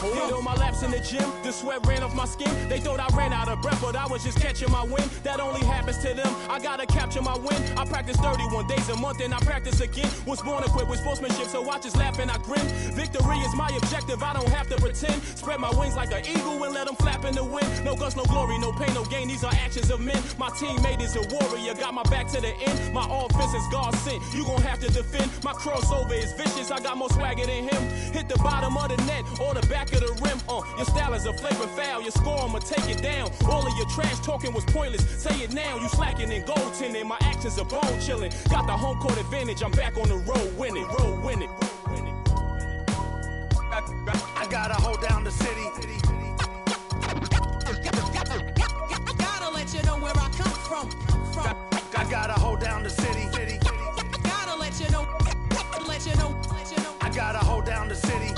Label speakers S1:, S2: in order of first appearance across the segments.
S1: Hit on my laps in the gym, the sweat ran off my skin. They thought I ran out of breath, but I was just catching my wind. That only happens to them, I gotta capture my win. I practice 31 days a month and I practice again. Was born equipped with sportsmanship, so I just laugh and I grin. Victory is my objective, I don't have to pretend. Spread my wings like an eagle and let them flap in the wind. No guts, no glory, no pain, no gain, these are actions of men. My teammate is a warrior, got my back to the end. My offense is God sent, you gon' have to defend. My crossover is vicious, I got more swagger than him. Hit the bottom of the net or the back of the rim. Your style is a flavor foul, your score, I'ma take it down. All of your trash talking was pointless, say it now. You slacking in goaltending, my actions are bone chilling. Got the home court advantage, I'm back on the road winning, road winning.
S2: I gotta hold down the city.
S3: Gotta let you know where I come from.
S2: I gotta hold down the city.
S3: Gotta let you know.
S2: I gotta hold down the city.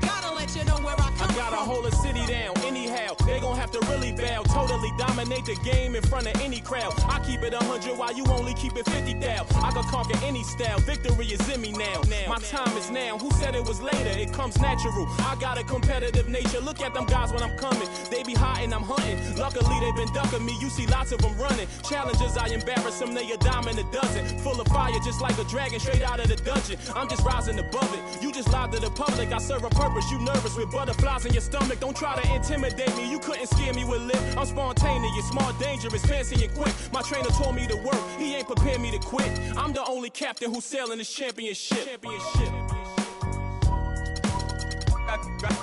S3: Gotta let you know where I come
S1: I gotta
S3: from.
S1: hold a city down, anyhow. They gon' have to really bow. Totally dominate the game in front of any crowd. I keep it 100 while you only keep it 50 thou. I can conquer any style, victory is in me now. My time is now, who said it was later? It comes natural, I got a competitive nature. Look at them guys when I'm coming, they be hot and I'm hunting. Luckily they been ducking me, you see lots of them running. Challenges, I embarrass them, they a dime in a dozen. Full of fire just like a dragon straight out of the dungeon. I'm just rising above it, you just lied to the public. I serve a purpose, you nervous with butterflies in your stomach. Don't try to intimidate me, you couldn't scare me with lip. I'm spontaneous, smart, dangerous, fancy and quick. My trainer told me to work, he ain't prepared me to quit. I'm the only captain who's sailing this championship.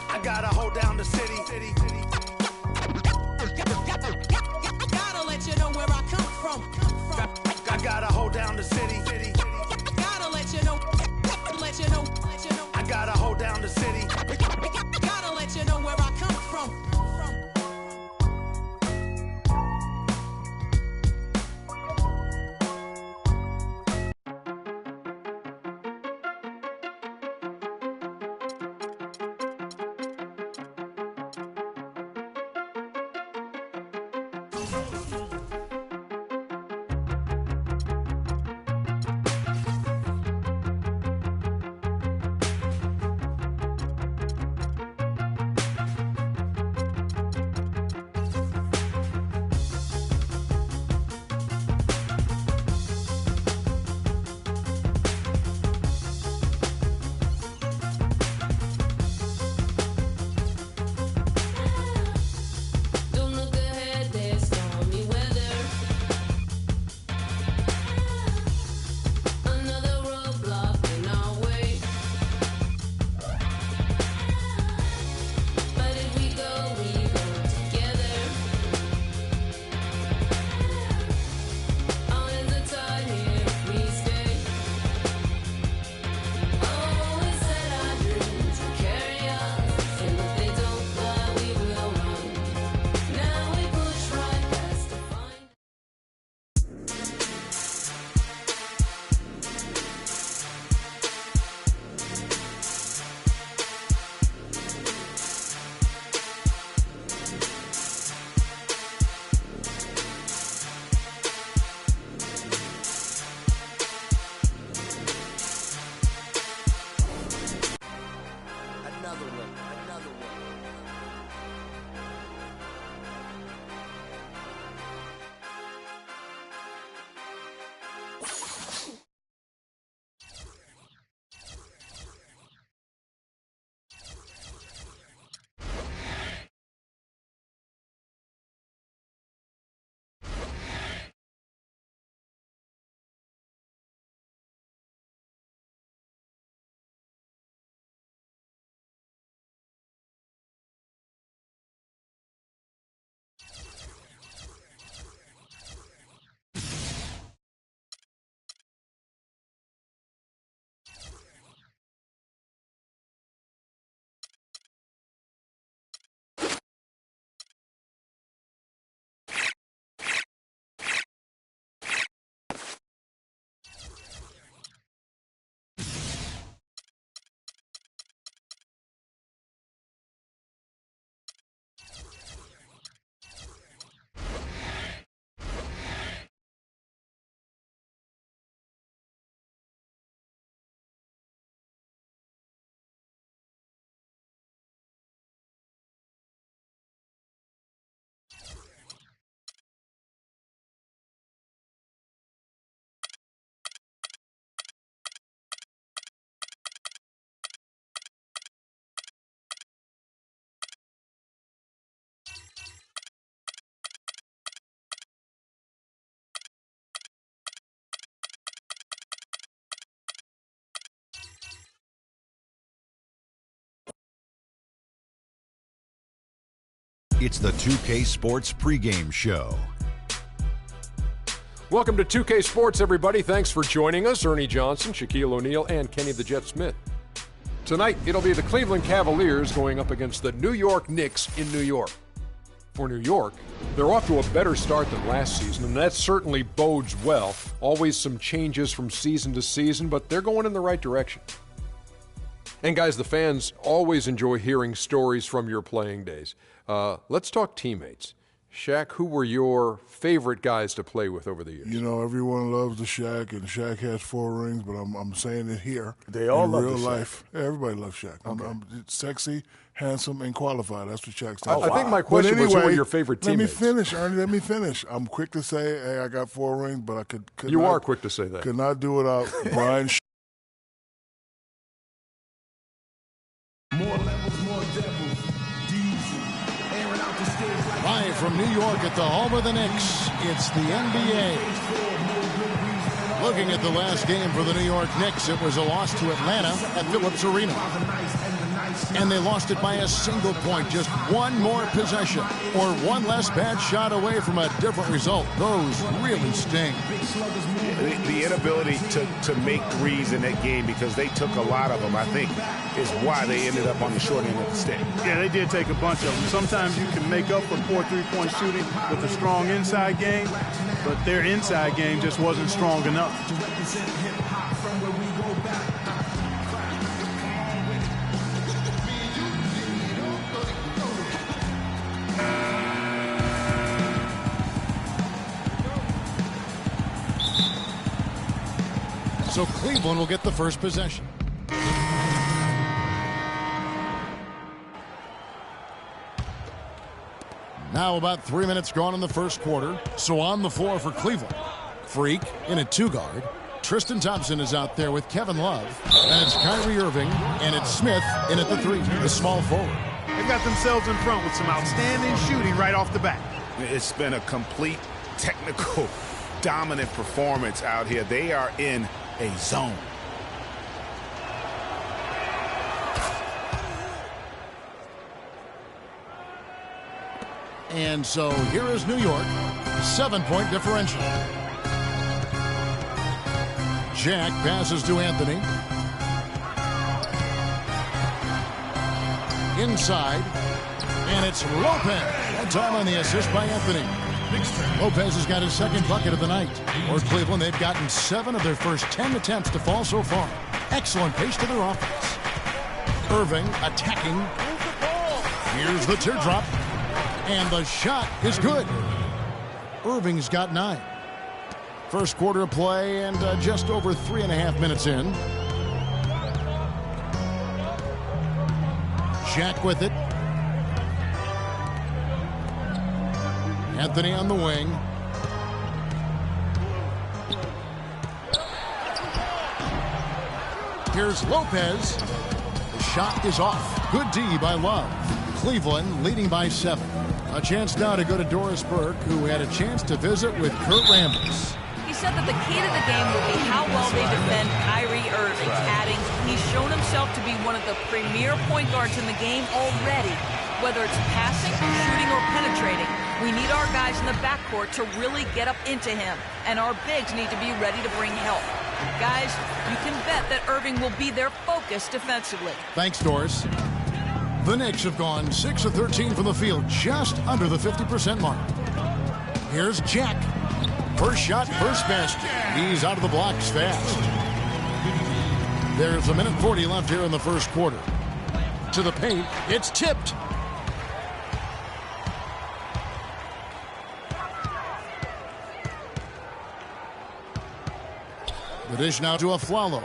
S2: I gotta hold down the city.
S3: Gotta let you know where I come from.
S2: I gotta hold down the city.
S3: Gotta let you know.
S2: I gotta hold down the city.
S3: Gotta let you know where I come from.
S4: Don't look ahead, there's stormy weather. It's the 2K Sports pregame show.
S5: Welcome to 2K Sports, everybody. Thanks for joining us. Ernie Johnson, Shaquille O'Neal, and Kenny the Jet Smith. Tonight, it'll be the Cleveland Cavaliers going up against the New York Knicks in New York. For New York, they're off to a better start than last season, and that certainly bodes well. Always some changes from season to season, but they're going in the right direction. And guys, the fans always enjoy hearing stories from your playing days. Let's talk teammates. Shaq, who were your favorite guys to play with over the years?
S6: You know, everyone loves the Shaq, and Shaq has 4 rings, but I'm saying it here.
S7: They all
S6: in
S7: love
S6: real
S7: the Shaq.
S6: life. Yeah, everybody loves Shaq.
S7: Okay.
S6: I'm sexy, handsome, and qualified. That's what Shaq stands
S5: I
S6: for.
S5: think my question was, who were your favorite teammates?
S6: Let me finish, Ernie. Let me finish. I'm quick to say, hey, I got 4 rings, but I could
S5: You
S6: not,
S5: are quick to say that.
S6: could not do without Brian.
S8: Live from New York at the home of the Knicks, it's the NBA. Looking at the last game for the New York Knicks, it was a loss to Atlanta at Phillips Arena. And they lost it by a single point, just one more possession or one less bad shot away from a different result. Those really sting.
S7: The inability to make threes in that game, because they took a lot of them, I think, is why they ended up on the short end of the stick.
S9: Yeah, they did take a bunch of them. Sometimes you can make up for poor three-point shooting with a strong inside game, but their inside game just wasn't strong enough.
S8: So Cleveland will get the first possession. Now about 3 minutes gone in the first quarter. So on the floor for Cleveland. Freak in a 2-guard. Tristan Thompson is out there with Kevin Love. And it's Kyrie Irving. And it's Smith in at the 3, the small forward.
S9: They got themselves in front with some outstanding shooting right off the bat.
S7: It's been a complete technical dominant performance out here. They are in a zone.
S8: And so here is New York, 7-point differential. Jack passes to Anthony. Inside, and it's Lopez. That time on the assist by Anthony. Lopez has got his second bucket of the night. For Cleveland, they've gotten 7 of their first 10 attempts to fall so far. Excellent pace to their offense. Irving attacking. Here's the teardrop. And the shot is good. Irving's got 9. First quarter of play and just over 3.5 minutes in. Shaq with it. Anthony on the wing. Here's Lopez. The shot is off. Good D by Love. Cleveland leading by 7. A chance now to go to Doris Burke, who had a chance to visit with Kurt Rambis.
S10: He said that the key to the game will be how well they defend Kyrie Irving, adding he's shown himself to be one of the premier point guards in the game already. Whether it's passing, shooting, or penetrating, we need our guys in the backcourt to really get up into him, and our bigs need to be ready to bring help. Guys, you can bet that Irving will be their focus defensively.
S8: Thanks, Doris. The Knicks have gone 6 of 13 from the field, just under the 50% mark. Here's Jack. First shot, first basket. He's out of the blocks fast. There's 1:40 left here in the first quarter. To the paint, it's tipped. The dish now to Aflalo.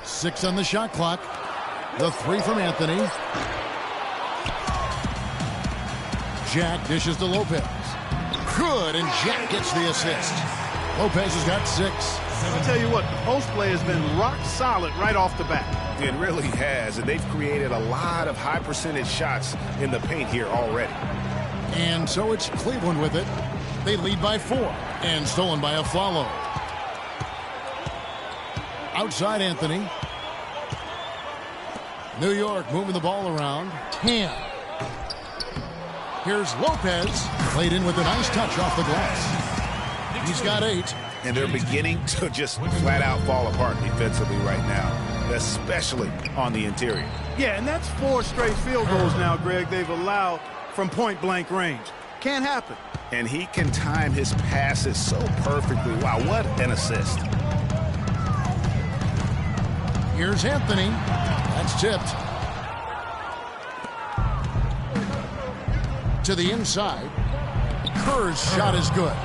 S8: Six on the shot clock. The 3 from Anthony. Jack dishes to Lopez. Good, and Jack gets the assist. Lopez has got 6.
S9: I'll tell you what, the post play has been rock solid right off the bat.
S7: It really has, and they've created a lot of high percentage shots in the paint here already.
S8: And so it's Cleveland with it. They lead by 4, and stolen by Aflalo. Outside Anthony. New York moving the ball around. Ham. Here's Lopez. Played in with a nice touch off the glass. He's got 8.
S7: And they're beginning to just flat out fall apart defensively right now, especially on the interior.
S9: Yeah, and that's 4 straight field goals now, Greg, they've allowed from point-blank range. Can't happen.
S7: And he can time his passes so perfectly. Wow, what an assist.
S8: Here's Anthony. That's tipped. To the inside. Kerr's shot is good.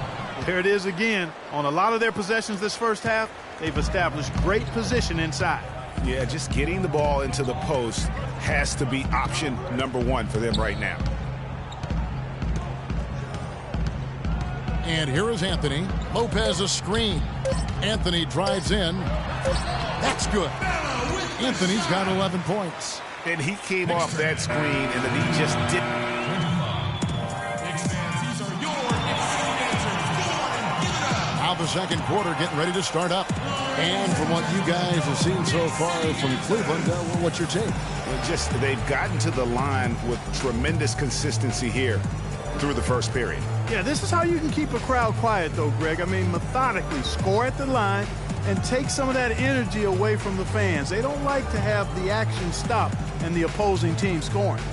S9: There it is again. On a lot of their possessions this first half, they've established great position inside.
S7: Yeah, just getting the ball into the post has to be option number 1 for them right now.
S8: And here is Anthony. Lopez a screen. Anthony drives in. That's good. Anthony's got 11 points.
S7: And he came off that screen, and then he just didn't.
S8: Now the second quarter getting ready to start up. And from what you guys have seen so far from Cleveland, what's your take?
S7: Well, they've gotten to the line with tremendous consistency here through the first period.
S9: Yeah, this is how you can keep a crowd quiet, though, Greg. I mean, methodically score at the line and take some of that energy away from the fans. They don't like to have the action stop and the opposing team scoring.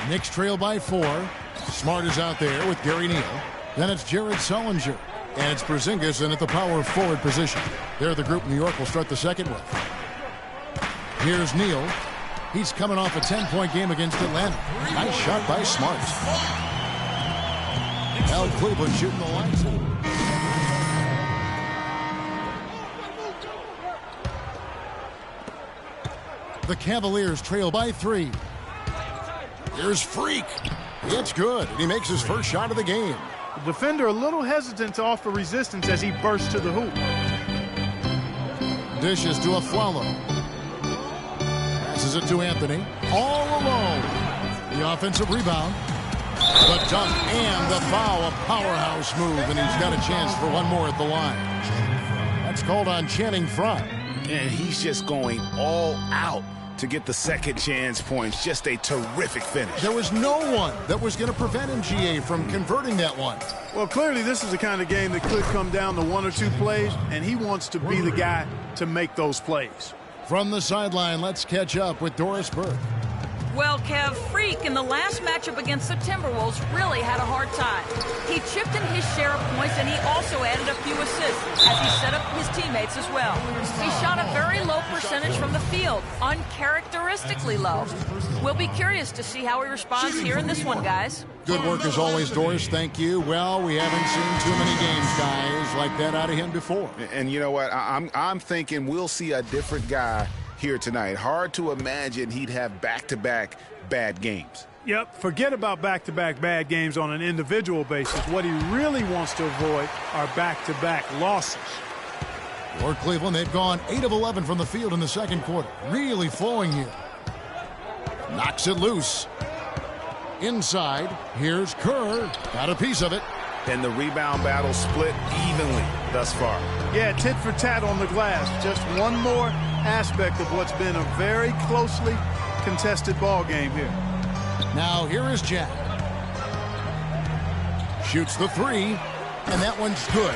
S8: Knicks trail by 4. Smart is out there with Gary Neal. Then it's Jared Sullinger. And it's Porzingis in at the power forward position. They're the group New York will start the second with. Here's Neal. He's coming off a 10-point game against Atlanta. Nice shot by Smart. Now Cleveland shooting the lights. The Cavaliers trail by 3. Here's Freak. It's good. He makes his first shot of the game.
S9: The defender a little hesitant to offer resistance as he bursts to the hoop.
S8: Dishes to Afflalo. Passes it to Anthony. All alone. The offensive rebound. The dunk and the foul. A powerhouse move, and he's got a chance for one more at the line. That's called on Channing Frye.
S7: And he's just going all out to get the second chance points. Just a terrific finish.
S8: There was no one that was going to prevent him, GA, from converting that one.
S9: Well, clearly this is the kind of game that could come down to 1 or 2 plays, and he wants to be the guy to make those plays.
S8: From the sideline, let's catch up with Doris Burke.
S10: Well, Kev, Freak in the last matchup against the Timberwolves really had a hard time. He chipped in his share of points, and he also added a few assists as he set up his teammates as well. He shot a very low percentage from the field, uncharacteristically low. We'll be curious to see how he responds here in this one, guys.
S8: Good work as always, Doris. Thank you. Well, we haven't seen too many games, guys, like that out of him before.
S7: And you know what? I'm thinking we'll see a different guy here tonight. Hard to imagine he'd have back-to-back bad games.
S9: Yep, forget about back-to-back bad games on an individual basis. What he really wants to avoid are back-to-back losses.
S8: For Cleveland, they've gone 8 of 11 from the field in the second quarter. Really flowing here. Knocks it loose. Inside, here's Kerr. Got a piece of it.
S7: And the rebound battle split evenly thus far.
S9: Yeah, tit for tat on the glass. Just one more aspect of what's been a very closely contested ball game here.
S8: Now here is Jack. Shoots the 3, and that one's good.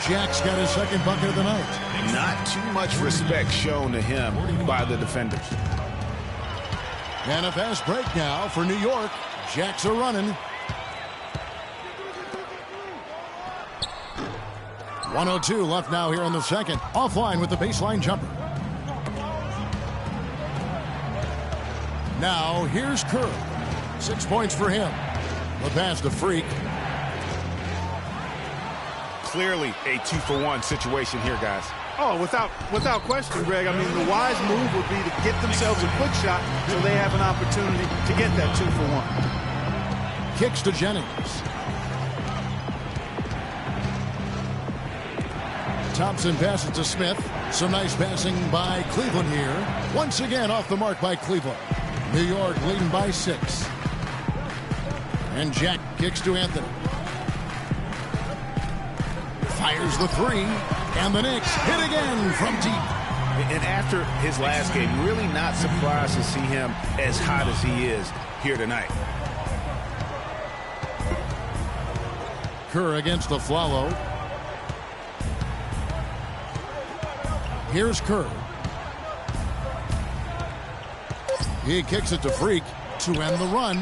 S8: Jack's got his second bucket of the night.
S7: Not too much respect shown to him by the defenders.
S8: And a fast break now for New York. Jack's a running. 1:02 left now here in the second. Offline with the baseline jumper. Now here's Kerr. 6 points for him. The pass to Freak.
S7: Clearly a 2-for-1 situation here, guys.
S9: Oh, without question, Greg. I mean, the wise move would be to get themselves a quick shot so they have an opportunity to get that 2-for-1.
S8: Kicks to Jennings. Thompson passes to Smith. Some nice passing by Cleveland here. Once again off the mark by Cleveland. New York leading by 6. And Jack kicks to Anthony. Fires the 3. And the Knicks hit again from deep.
S7: And after his last game, really not surprised to see him as hot as he is here tonight.
S8: Kerr against the Flalo. Here's Kerr. He kicks it to Freak to end the run.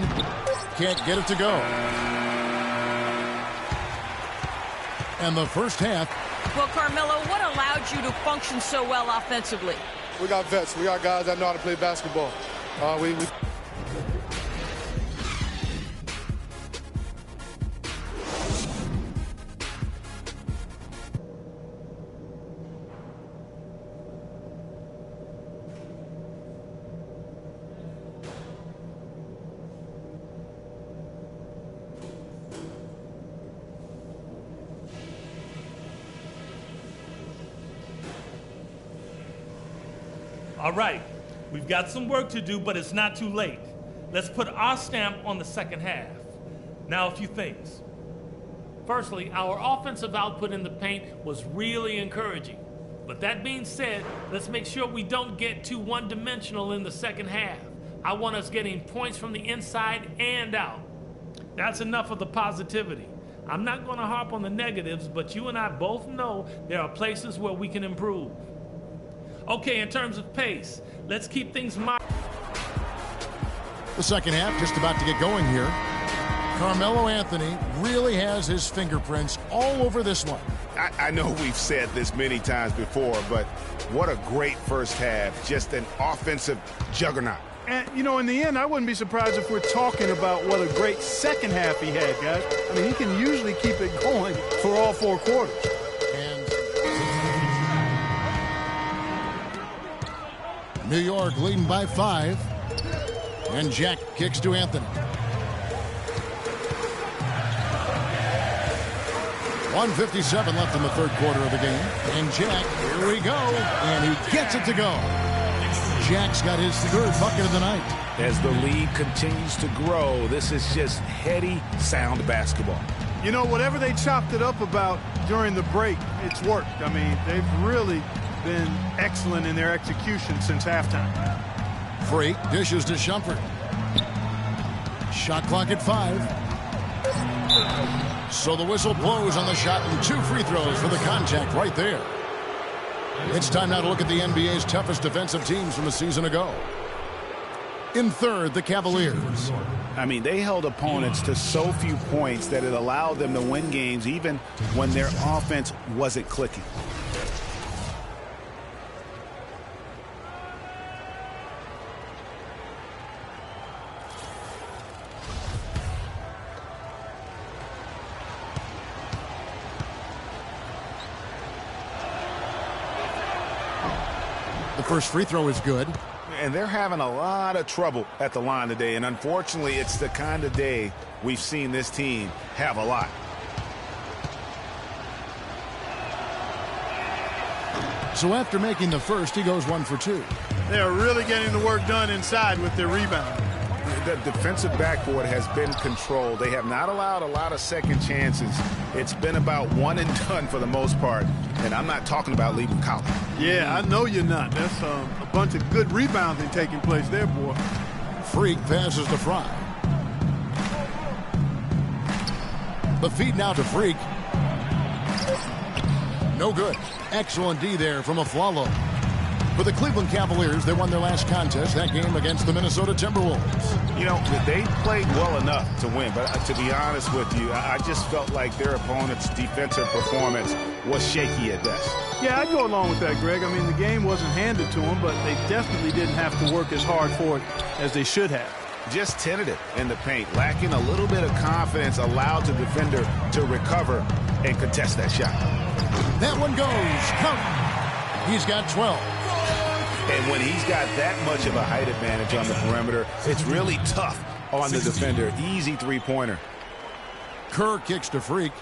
S8: Can't get it to go. And the first half.
S10: Well, Carmelo, what allowed you to function so well offensively?
S11: We got vets. We got guys that know how to play basketball.
S12: All right, we've got some work to do, but it's not too late. Let's put our stamp on the second half. Now, a few things. Firstly, our offensive output in the paint was really encouraging. But that being said, let's make sure we don't get too one-dimensional in the second half. I want us getting points from the inside and out. That's enough of the positivity. I'm not going to harp on the negatives, but you and I both know there are places where we can improve. Okay, in terms of pace, let's keep things moderate.
S8: The second half just about to get going here. Carmelo Anthony really has his fingerprints all over this one.
S7: I know we've said this many times before, but what a great first half. Just an offensive juggernaut.
S9: And, you know, in the end, I wouldn't be surprised if we're talking about what a great second half he had, guys. I mean, he can usually keep it going for all 4 quarters.
S8: New York leading by 5. And Jack kicks to Anthony. 1:57 left in the third quarter of the game. And Jack, here we go. And he gets it to go. Jack's got his 3rd bucket of the night.
S7: As the lead continues to grow, this is just heady, sound basketball.
S9: You know, whatever they chopped it up about during the break, it's worked. I mean, they've really been excellent in their execution since halftime.
S8: Freak dishes to Shumpert. Shot clock at 5. So the whistle blows on the shot and 2 free throws for the contact right there. It's time now to look at the NBA's toughest defensive teams from a season ago. In third, the Cavaliers.
S7: I mean, they held opponents to so few points that it allowed them to win games even when their offense wasn't clicking.
S8: The first free throw is good.
S7: And they're having a lot of trouble at the line today. And unfortunately, it's the kind of day we've seen this team have a lot.
S8: So after making the first, he goes 1 for 2.
S9: They are really getting the work done inside with their rebound.
S7: The defensive backboard has been controlled. They have not allowed a lot of second chances. It's been about one and done for the most part. And I'm not talking about leaving college.
S9: Yeah, I know you're not. That's a bunch of good rebounding taking place there, boy.
S8: Freak passes to Fry. The feed now to Freak. No good. Excellent D there from Aflalo. For the Cleveland Cavaliers, they won their last contest, that game against the Minnesota Timberwolves.
S7: You know, they played well enough to win, but to be honest with you, I just felt like their opponent's defensive performance was shaky at best.
S9: Yeah, I'd go along with that, Greg. I mean, the game wasn't handed to them, but they definitely didn't have to work as hard for it as they should have.
S7: Just tentative in the paint, lacking a little bit of confidence, allowed the defender to recover and contest that shot.
S8: That one goes. Count. He's got 12.
S7: And when he's got that much of a height advantage on the perimeter, it's really tough on the defender. Easy three-pointer.
S8: Kerr kicks to Freak.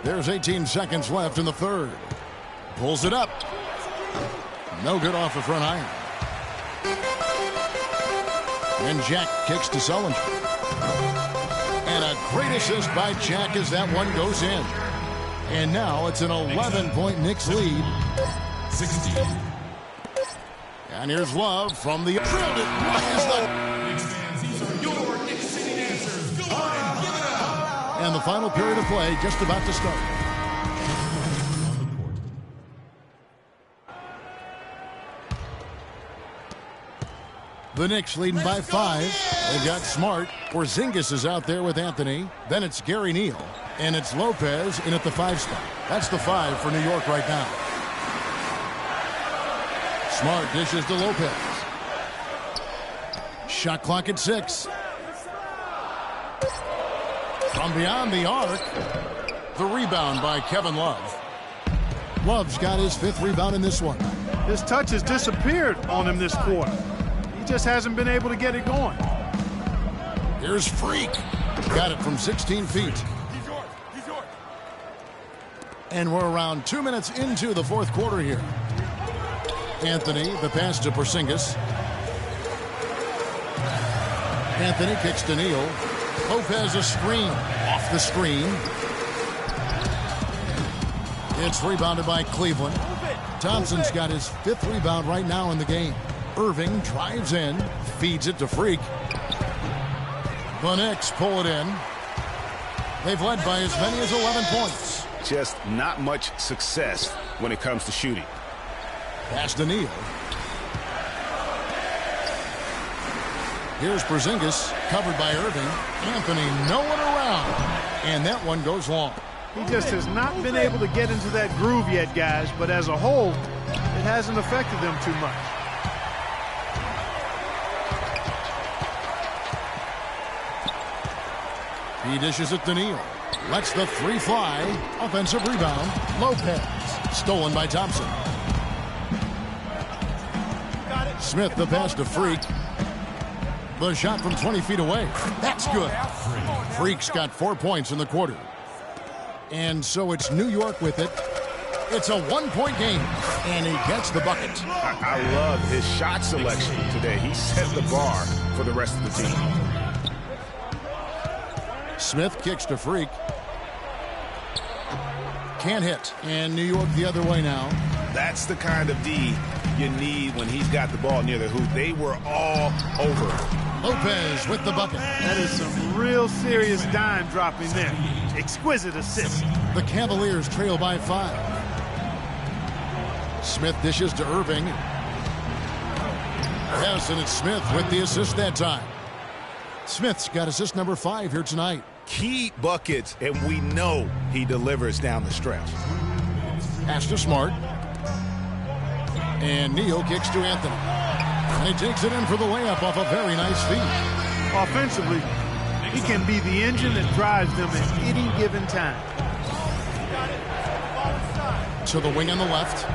S8: There's 18 seconds left in the third. Pulls it up. No good off the front iron. And Jack kicks to Sullinger. And a great assist by Jack as that one goes in. And now it's an 11-point Knicks lead. 16. And here's Love from the... Drilled it.
S13: These are your Knicks City dancers. Go on, give it up.
S8: And the final period of play just about to start. The Knicks leading by 5. They've got Smart. Porzingis is out there with Anthony. Then it's Gary Neal. And it's Lopez in at the 5 spot. That's the 5 for New York right now. Smart dishes to Lopez. Shot clock at 6. From beyond the arc. The rebound by Kevin Love. Love's got his 5th rebound in this one.
S9: His touch has disappeared on him this quarter. He just hasn't been able to get it going.
S8: Here's Freak. Got it from 16 feet. And we're around 2 minutes into the fourth quarter here. Anthony, the pass to Porzingis. Anthony kicks to Neal. Lopez a screen. Off the screen. It's rebounded by Cleveland. Thompson's got his 5th rebound right now in the game. Irving drives in, feeds it to Freak. The Knicks pull it in. They've led by as many as 11 points.
S7: Just not much success when it comes to shooting.
S8: Pass to Neal. Here's Porzingis, covered by Irving. Anthony, no one around. And that one goes long.
S9: He just has not been able to get into that groove yet, guys. But as a whole, it hasn't affected them too much.
S8: He dishes it to Neal. Lets the 3 fly. Offensive rebound. Lopez. Stolen by Thompson. Smith the pass to Freak. The shot from 20 feet away. That's good. Freak's got 4 points in the quarter. And so it's New York with it. It's a 1-point game. And he gets the bucket.
S7: I love his shot selection today. He set the bar for the rest of the team.
S8: Smith kicks to Freak. Can't hit. And New York the other way now.
S7: That's the kind of D you need when he's got the ball near the hoop. They were all over.
S8: Lopez with the bucket.
S9: That is some real serious dime dropping there. Exquisite assist.
S8: The Cavaliers trail by 5. Smith dishes to Irving. Yes, and it's Smith with the assist that time. Smith's got assist number 5 here tonight.
S7: Key buckets, and we know he delivers down the stretch.
S8: Pass to Smart. And Neal kicks to Anthony. And he takes it in for the layup off a very nice feed.
S9: Offensively, he can be the engine that drives them at any given time.
S8: To the wing on the left.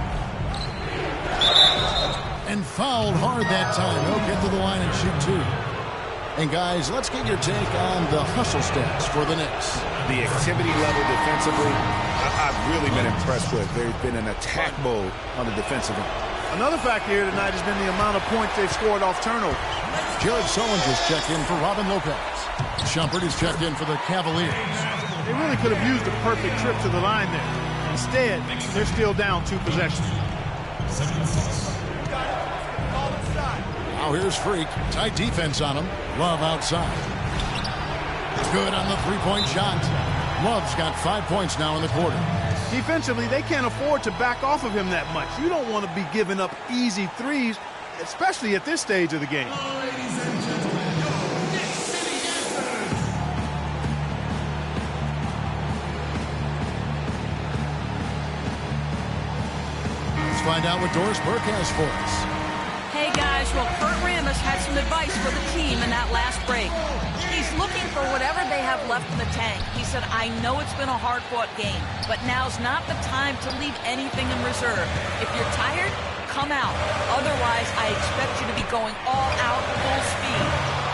S8: And fouled hard that time. He'll get to the line and shoot 2. And guys, let's get your take on the hustle stats for the Knicks.
S7: The activity level defensively, I've really been impressed with. They've been in attack mode on the defensive end.
S9: Another factor here tonight has been the amount of points they've scored off turnover.
S8: Jared Sullinger's checked in for Robin Lopez. Shumpert is checked in for the Cavaliers.
S9: They really could have used a perfect trip to the line there. Instead, they're still down 2 possessions.
S8: Now here's Freak. Tight defense on him. Love outside. Good on the 3-point shot. Love's got 5 points now in the quarter.
S9: Defensively, they can't afford to back off of him that much. You don't want to be giving up easy threes, especially at this stage of the game.
S13: Ladies and gentlemen, your Knicks City Answers.
S8: Let's find out what Doris Burke has for us.
S10: Hey guys, well, Kurt Rambis had some advice for the team in that last break. He's looking for whatever they have left in the tank. He said, I know it's been a hard-fought game, but now's not the time to leave anything in reserve. If you're tired, come out. Otherwise, I expect you to be going all out full speed.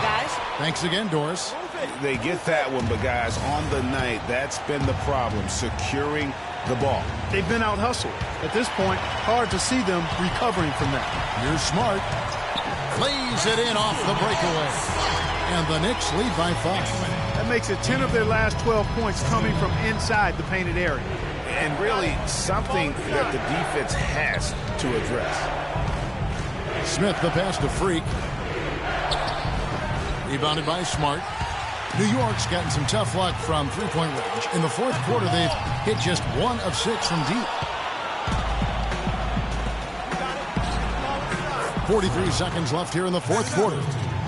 S10: Guys?
S8: Thanks again, Doris.
S7: They get that one, but guys, on the night, that's been the problem, securing the ball.
S9: They've been out-hustled. At this point, hard to see them recovering from that.
S8: Here's Smart. Lays it in off the breakaway. And the Knicks lead by 5.
S9: That makes it 10 of their last 12 points coming from inside the painted area.
S7: And really something that the defense has to address.
S8: Smith, the pass to Freak. Rebounded by Smart. New York's gotten some tough luck from three-point range. In the fourth quarter, they've hit just 1 of 6 from deep. 43 seconds left here in the fourth quarter.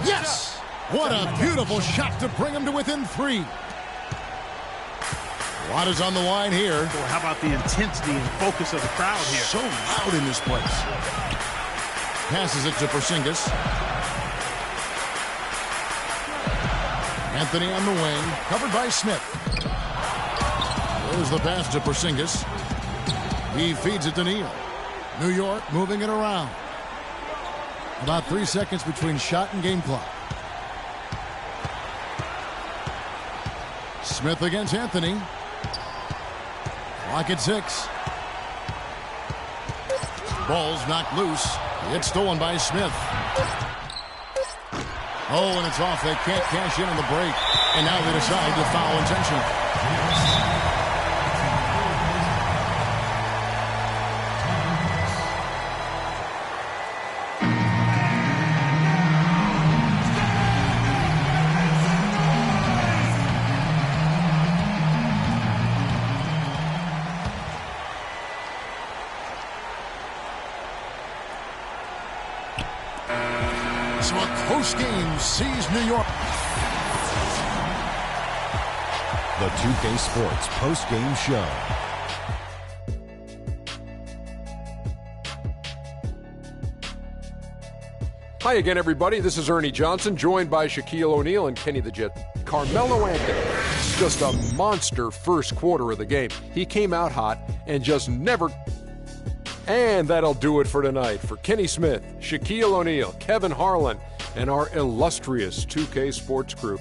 S8: Yes! What a beautiful shot to bring them to within 3. A lot is on the line here.
S9: Boy, how about the intensity and focus of the crowd here?
S8: So loud in this place. Passes it to Porzingis. Anthony on the wing, covered by Smith. There's the pass to Porzingis. He feeds it to Neal. New York moving it around. About 3 seconds between shot and game clock. Smith against Anthony. Clock at 6. Ball's knocked loose. It's stolen by Smith. Oh, and it's off. They can't cash in on the break. And now they decide to foul intentionally. So a close game sees New York.
S4: The 2K Sports post-game show.
S5: Hi again, everybody. This is Ernie Johnson, joined by Shaquille O'Neal and Kenny the Jet. Carmelo Anthony, just a monster first quarter of the game. He came out hot and just never... And that'll do it for tonight. For Kenny Smith, Shaquille O'Neal, Kevin Harlan, and our illustrious 2K Sports crew.